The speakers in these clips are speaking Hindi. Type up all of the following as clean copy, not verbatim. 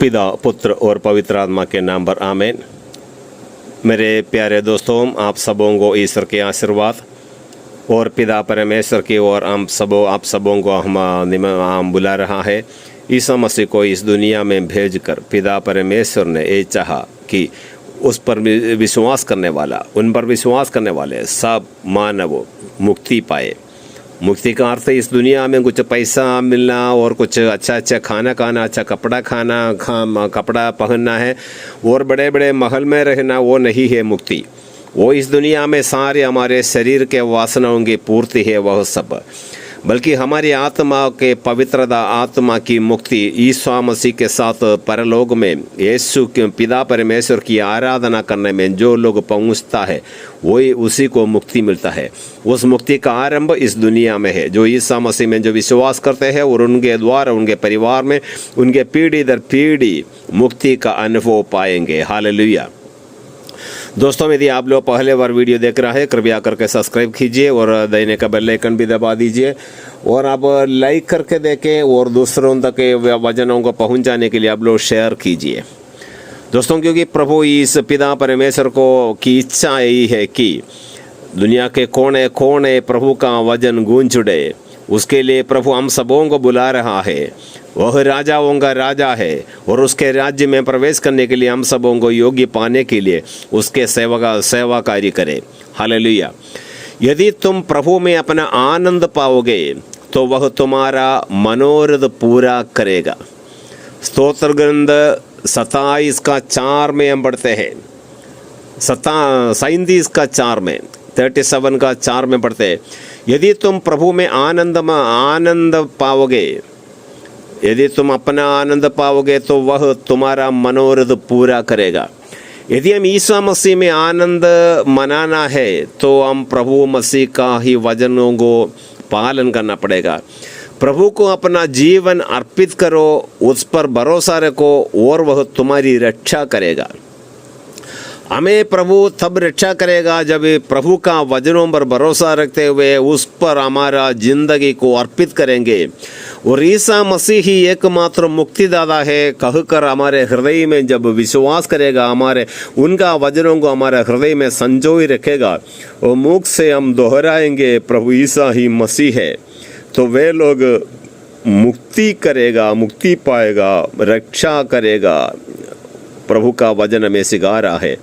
पिता, पुत्र और पवित्र आत्मा के नाम पर आमीन। मेरे प्यारे दोस्तों, आप सबों को ईश्वर के आशीर्वाद और पिता परमेश्वर की ओर आप सबों को हम बुला रहा है। ईसा मसीह को इस दुनिया में भेजकर पिता परमेश्वर ने ये चाहा कि उस पर विश्वास करने वाला, उन पर विश्वास करने वाले सब मानव मुक्ति पाए। मुक्ति का अर्थ इस दुनिया में कुछ पैसा मिलना और कुछ अच्छा खाना खाना, अच्छा कपड़ा पहनना है और बड़े बड़े महल में रहना, वो नहीं है मुक्ति। वो इस दुनिया में सारे हमारे शरीर के वासनाओं की पूर्ति है वह सब, बल्कि हमारी आत्मा के पवित्रता, आत्मा की मुक्ति ईसा मसीह के साथ परलोक में यीशु के पिता परमेश्वर की आराधना करने में जो लोग पहुंचता है वही उसी को मुक्ति मिलता है। उस मुक्ति का आरंभ इस दुनिया में है। जो ईसा मसीह में जो विश्वास करते हैं और उनके द्वारा उनके परिवार में उनके पीढ़ी दर पीढ़ी मुक्ति का अनुभव पाएंगे। हालेलुया। दोस्तों, यदि आप लोग पहले बार वीडियो देख रहे हैं, कृपया करके सब्सक्राइब कीजिए और दाहिने का बेल आइकन भी दबा दीजिए और आप लाइक करके देखें और दूसरों तक वचनों को पहुंचाने के लिए आप लोग शेयर कीजिए। दोस्तों, क्योंकि प्रभु इस पिता परमेश्वर को की इच्छा यही है कि दुनिया के कोने कोने प्रभु का वचन गूंज उड़े। उसके लिए प्रभु हम सबों को बुला रहा है। वह राजाओं का राजा है और उसके राज्य में प्रवेश करने के लिए हम सबों को योग्य पाने के लिए उसके सेवाकारी करे। हालेलुया। यदि तुम प्रभु में अपना आनंद पाओगे तो वह तुम्हारा मनोरथ पूरा करेगा। स्तोत्र ग्रंथ 27 का 4 में हम पढ़ते हैं, 37 का 4 में, 37 का 4 में पढ़ते हैं, यदि तुम प्रभु में आनंद पाओगे, यदि तुम अपना आनंद पाओगे तो वह तुम्हारा मनोरथ पूरा करेगा। यदि हम ईसा मसीह में आनंद मनाना है तो हम प्रभु मसीह का ही वचनों को पालन करना पड़ेगा। प्रभु को अपना जीवन अर्पित करो, उस पर भरोसा रखो और वह तुम्हारी रक्षा करेगा। हमें प्रभु तब रक्षा करेगा जब प्रभु का वचनों पर भरोसा रखते हुए उस पर हमारा जिंदगी को अर्पित करेंगे। और ईसा मसीह ही एकमात्र मुक्तिदाता है कहकर हमारे हृदय में जब विश्वास करेगा, हमारे उनका वचनों को हमारे हृदय में संजोए रखेगा और मुख से हम दोहराएंगे प्रभु ईसा ही मसीह है, तो वे लोग मुक्ति करेगा, मुक्ति पाएगा, रक्षा करेगा। प्रभु का वचन हमें सिखा रहा है।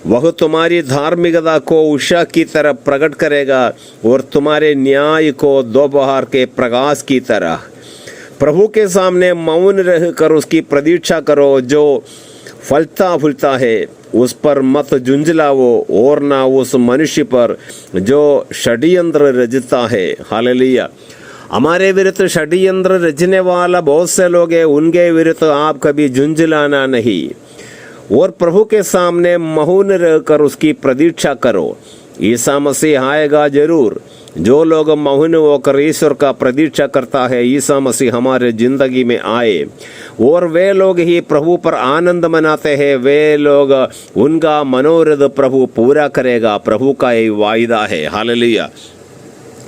वह तुम्हारी धार्मिकता को उषा की तरह प्रकट करेगा और तुम्हारे न्याय को दोपहर के प्रकाश की तरह। प्रभु के सामने मौन रहकर उसकी प्रतीक्षा करो। जो फलता फूलता है उस पर मत झुंझलाओ और ना उस मनुष्य पर जो षड्यंत्र रचता है। हालेलुया। हमारे विरुद्ध षड्यंत्र रचने वाला बहुत से लोग हैं, उनके विरुद्ध आप कभी झुंझलाना नहीं और प्रभु के सामने मौन रहकर उसकी प्रतीक्षा करो। ईसा मसीह आएगा जरूर। जो लोग मौन होकर ईश्वर का प्रतीक्षा करता है, ईसा मसीह हमारे जिंदगी में आए और वे लोग ही प्रभु पर आनंद मनाते हैं, वे लोग उनका मनोरथ प्रभु पूरा करेगा। प्रभु का ये वायदा है। Hallelujah,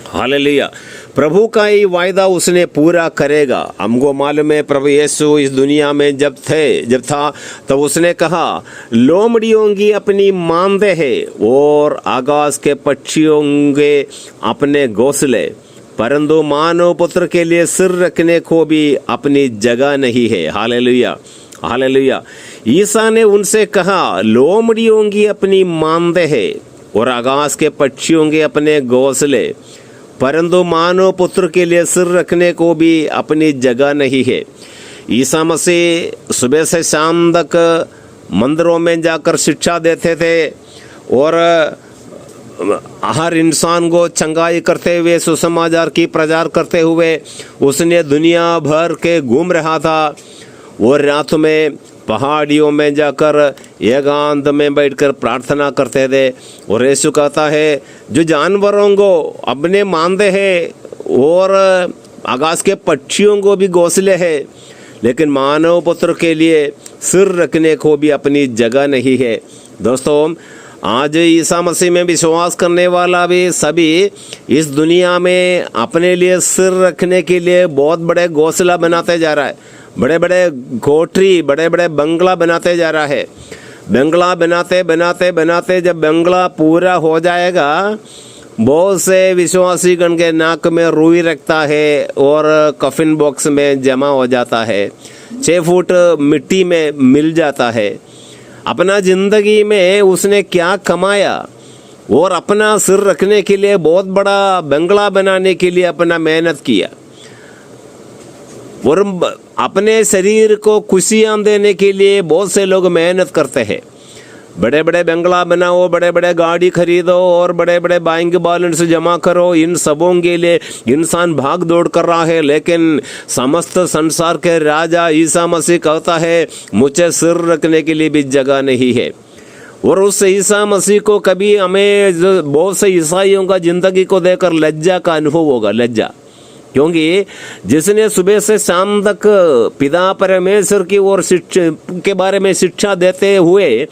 hallelujah. प्रभु का ये वायदा उसने पूरा करेगा। हमको मालूम है प्रभु यीशु इस दुनिया में जब था तो उसने कहा, लोमड़ियों की अपनी मांदे है और आकाश के पक्षियों के अपने घोंसले, परंतु मानव पुत्र के लिए सिर रखने को भी अपनी जगह नहीं है। Hallelujah, hallelujah. ईसा ने उनसे कहा, लोमड़ियों की अपनी मांदे है और आकाश के पक्षियों के अपने घोंसले, परंतु मानव पुत्र के लिए सिर रखने को भी अपनी जगह नहीं है। ईसा मसीह सुबह से शाम तक मंदिरों में जाकर शिक्षा देते थे और हर इंसान को चंगाई करते हुए, सुसमाचार की प्रचार करते हुए उसने दुनिया भर के घूम रहा था। और रात में पहाड़ियों में जाकर एकांत में बैठकर प्रार्थना करते थे। और यीशु कहता है, जो जानवरों को अपने मानते हैं और आकाश के पक्षियों को भी घोंसले है, लेकिन मानव पुत्र के लिए सिर रखने को भी अपनी जगह नहीं है। दोस्तों, आज ईसा मसीह में विश्वास करने वाला भी सभी इस दुनिया में अपने लिए सिर रखने के लिए बहुत बड़े घोंसला बनाते जा रहा है। बड़े बड़े कोठरी, बड़े बड़े बंगला बनाते जा रहा है। बंगला बनाते बनाते बनाते जब बंगला पूरा हो जाएगा, बहुत से विश्वासी गण के नाक में रुई रखता है और कफिन बॉक्स में जमा हो जाता है, 6 फुट मिट्टी में मिल जाता है। अपना जिंदगी में उसने क्या कमाया और अपना सिर रखने के लिए बहुत बड़ा बंगला बनाने के लिए अपना मेहनत किया, और अपने शरीर को खुशियां देने के लिए बहुत से लोग मेहनत करते हैं। बड़े बड़े बंगला बनाओ, बड़े बड़े गाड़ी खरीदो और बड़े बड़े बैंक बैलेंस जमा करो, इन सबों के लिए इंसान भाग दौड़ कर रहा है। लेकिन समस्त संसार के राजा ईसा मसीह कहता है, मुझे सिर रखने के लिए भी जगह नहीं है। और उस ईसा मसीह को कभी हमें बहुत से ईसाइयों का जिंदगी को देखकर लज्जा का अनुभव होगा, लज्जा, क्योंकि जिसने सुबह से शाम तक पिता परमेश्वर की ओर शिक्षा के बारे में शिक्षा देते हुए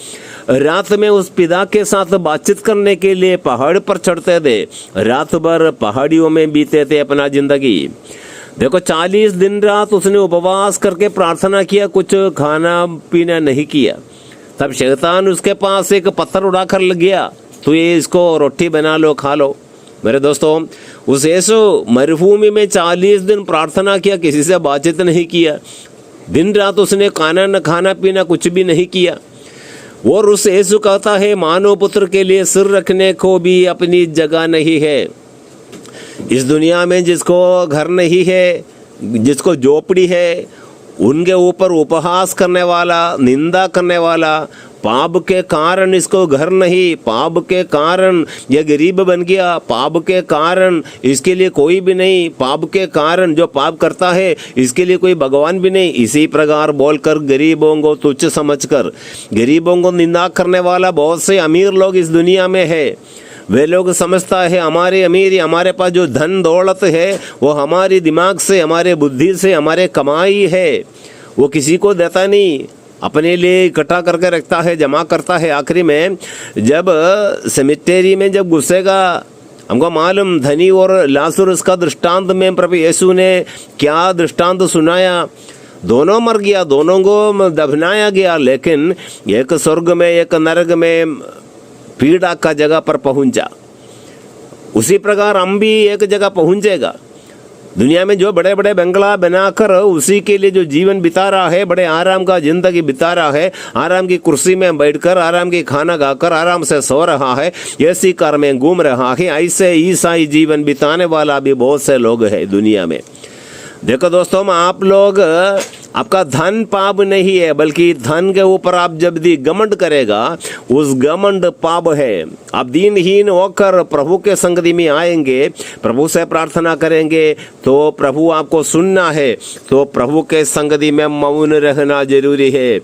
रात में उस पिता के साथ बातचीत करने के लिए पहाड़ पर चढ़ते थे, रात भर पहाड़ियों में बीते थे अपना जिंदगी। देखो 40 दिन रात उसने उपवास करके प्रार्थना किया, कुछ खाना पीना नहीं किया। तब शैतान उसके पास एक पत्थर उड़ाकर लग गया, तो ये इसको रोटी बना लो, खा लो। मेरे दोस्तों, उस यीशु मरुभूमि में 40 दिन प्रार्थना किया, किसी से बातचीत नहीं किया, दिन रात उसने खाना पीना कुछ भी नहीं किया। और उस यीशु कहता है, मानव पुत्र के लिए सिर रखने को भी अपनी जगह नहीं है। इस दुनिया में जिसको घर नहीं है, जिसको झोपड़ी है, उनके ऊपर उपहास करने वाला, निंदा करने वाला, पाप के कारण इसको घर नहीं, पाप के कारण ये गरीब बन गया, पाप के कारण इसके लिए कोई भी नहीं, पाप के कारण जो पाप करता है इसके लिए कोई भगवान भी नहीं, इसी प्रकार बोलकर गरीबों को तुच्छ समझकर, गरीबों को निंदा करने वाला बहुत से अमीर लोग इस दुनिया में है। वे लोग समझता है हमारे अमीरी, हमारे पास जो धन दौलत है वो हमारी दिमाग से, हमारे बुद्धि से, हमारे कमाई है, वो किसी को देता नहीं, अपने लिए इकट्ठा करके रखता है, जमा करता है। आखिरी में जब सेमेटेरी में जब घुसेगा, हमको मालूम धनी और लाजरुस का दृष्टांत में प्रभु यीशु ने क्या दृष्टांत सुनाया। दोनों मर गया, दोनों को दफनाया गया, लेकिन एक स्वर्ग में एक नरक में पीड़ा का जगह पर पहुंचा। उसी प्रकार हम भी एक जगह पहुंचेगा। दुनिया में जो बड़े बड़े बंगला बनाकर उसी के लिए जो जीवन बिता रहा है, बड़े आराम का जिंदगी बिता रहा है, आराम की कुर्सी में बैठकर, आराम की खाना खाकर आराम से सो रहा है, ऐसी कार में घूम रहा है, ऐसे ईसाई जीवन बिताने वाला भी बहुत से लोग हैं दुनिया में। देखो दोस्तों, आप लोग, आपका धन पाप नहीं है, बल्कि धन के ऊपर आप जब भी घमंड करेगा, उस घमंड पाप है। आप दीनहीन होकर प्रभु के संगति में आएंगे, प्रभु से प्रार्थना करेंगे, तो प्रभु आपको सुनना है, तो प्रभु के संगति में मौन रहना जरूरी है।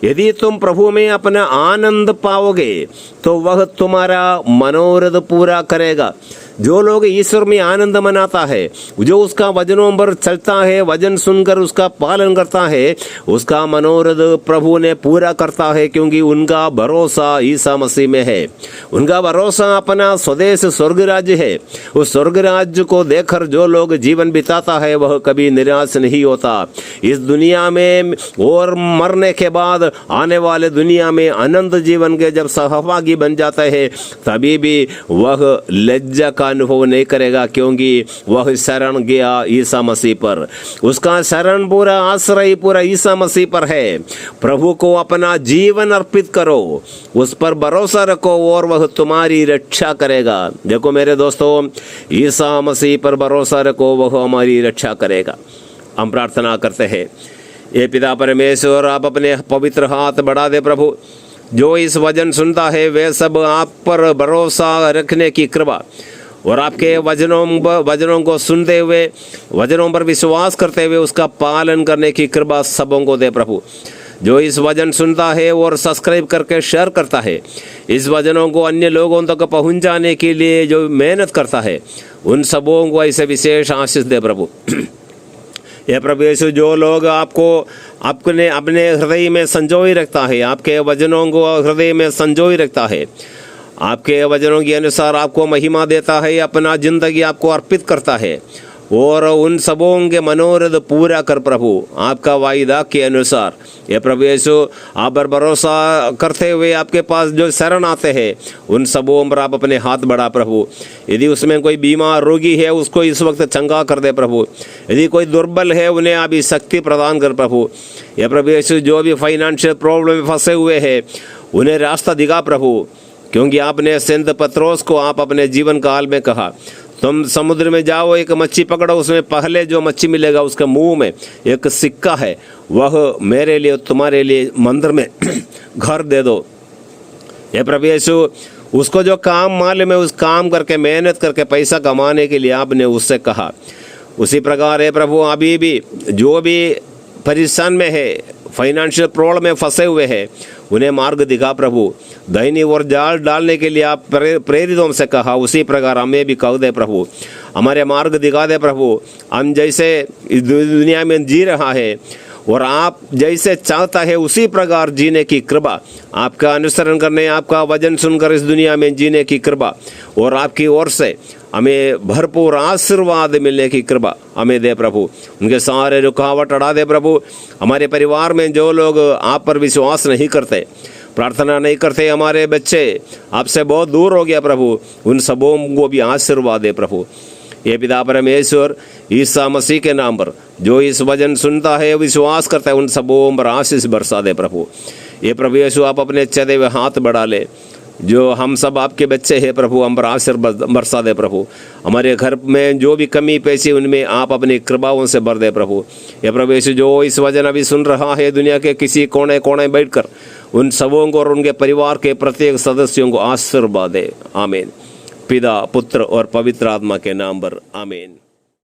यदि तुम प्रभु में अपना आनंद पाओगे तो वह तुम्हारा मनोरथ पूरा करेगा। जो लोग ईश्वर में आनंद मनाता है, जो उसका वचनों पर चलता है, वचन सुनकर उसका पालन करता है, उसका मनोरथ प्रभु ने पूरा करता है, क्योंकि उनका भरोसा ईसा मसीह में है। उनका भरोसा अपना स्वदेश स्वर्ग राज्य है। उस स्वर्ग राज्य को देखकर जो लोग जीवन बिताता है वह कभी निराश नहीं होता। इस दुनिया में और मरने के बाद आने वाले दुनिया में अनंत जीवन के जब सहभागी बन जाता है, तभी भी वह लज्जा का अनुभव नहीं करेगा, क्योंकि वह शरण गया ईसा मसीह पर। उसका शरण पूरा, आश्रय पूरा ईसा मसीह पर है। प्रभु को अपना जीवन अर्पित करो, उस पर भरोसा रखो और वह तुम्हारी रक्षा करेगा। देखो मेरे दोस्तों, ईसा मसीह पर भरोसा रखो, वह हमारी रक्षा करेगा। हम प्रार्थना करते हैं, ये पिता परमेश्वर, आप अपने पवित्र हाथ बढ़ा दे प्रभु। जो इस वचन सुनता है वे सब आप पर भरोसा रखने की कृपा और आपके वचनों को सुनते हुए, वचनों पर विश्वास करते हुए उसका पालन करने की कृपा सबों को दे प्रभु। जो इस वचन सुनता है और सब्सक्राइब करके शेयर करता है, इस वचनों को अन्य लोगों तक पहुंचाने के लिए जो मेहनत करता है, उन सबों को ऐसे विशेष आशीष दे प्रभु। ये प्रभु यीशु, जो लोग आपको अपने हृदय में संजोई रखता है, आपके वचनों को हृदय में संजोई रखता है, आपके वचनों के अनुसार आपको महिमा देता है, अपना जिंदगी आपको अर्पित करता है, और उन सबों के मनोरथ पूरा कर प्रभु, आपका वायदा के अनुसार। ये प्रभु यीशु, आप पर भरोसा करते हुए आपके पास जो शरण आते हैं उन सबों पर आप अपने हाथ बढ़ा प्रभु। यदि उसमें कोई बीमार रोगी है उसको इस वक्त चंगा कर दे प्रभु। यदि कोई दुर्बल है उन्हें आप इस शक्ति प्रदान कर प्रभु। ये प्रभु यीशु, जो भी फाइनेंशियल प्रॉब्लम में फंसे हुए हैं उन्हें रास्ता दिखा प्रभु, क्योंकि आपने संत पत्रोस को आप अपने जीवन काल में कहा, तुम समुद्र में जाओ, एक मच्छी पकड़ो, उसमें पहले जो मच्छी मिलेगा उसके मुंह में एक सिक्का है, वह मेरे लिए तुम्हारे लिए मंदिर में घर दे दो। ये प्रभु यीशु, उसको जो काम मालूम है उस काम करके मेहनत करके पैसा कमाने के लिए आपने उससे कहा। उसी प्रकार है प्रभु, अभी भी जो भी परेशान में है, फाइनेंशियल प्रॉब्लम में फंसे हुए हैं, उन्हें मार्ग दिखा प्रभु। दैनी और जाल डालने के लिए आप प्रेरितों से कहा, उसी प्रकार हमें भी कह दे प्रभु, हमारे मार्ग दिखा दे प्रभु। हम जैसे इस दुनिया में जी रहा है और आप जैसे चाहता है उसी प्रकार जीने की कृपा, आपका अनुसरण करने, आपका वचन सुनकर इस दुनिया में जीने की कृपा, और आपकी ओर से हमें भरपूर आशीर्वाद मिलने की कृपा हमें दे प्रभु। उनके सारे रुकावट हटा दे प्रभु। हमारे परिवार में जो लोग आप पर विश्वास नहीं करते, प्रार्थना नहीं करते, हमारे बच्चे आपसे बहुत दूर हो गया प्रभु, उन सबों को भी आशीर्वाद दे प्रभु। ये पिता परमेश्वर ईसा मसीह के नाम पर जो इस वचन सुनता है, विश्वास करता है, उन सबों पर आशीष बरसा दे प्रभु। ये प्रभु यीशु, आप अपने चले हुए हाथ बढ़ा ले, जो हम सब आपके बच्चे हैं प्रभु, हम पर आशीर्वाद बरसा दे प्रभु। हमारे घर में जो भी कमी पेशी उनमें आप अपनी कृपाओं से भर दे प्रभु। ये प्रभु यीशु, जो इस वचन अभी सुन रहा है दुनिया के किसी कोने कोने बैठकर, उन सबों को और उनके परिवार के प्रत्येक सदस्यों को आशीर्वाद दे। आमीन। पिता, पुत्र और पवित्र आत्मा के नाम पर आमीन।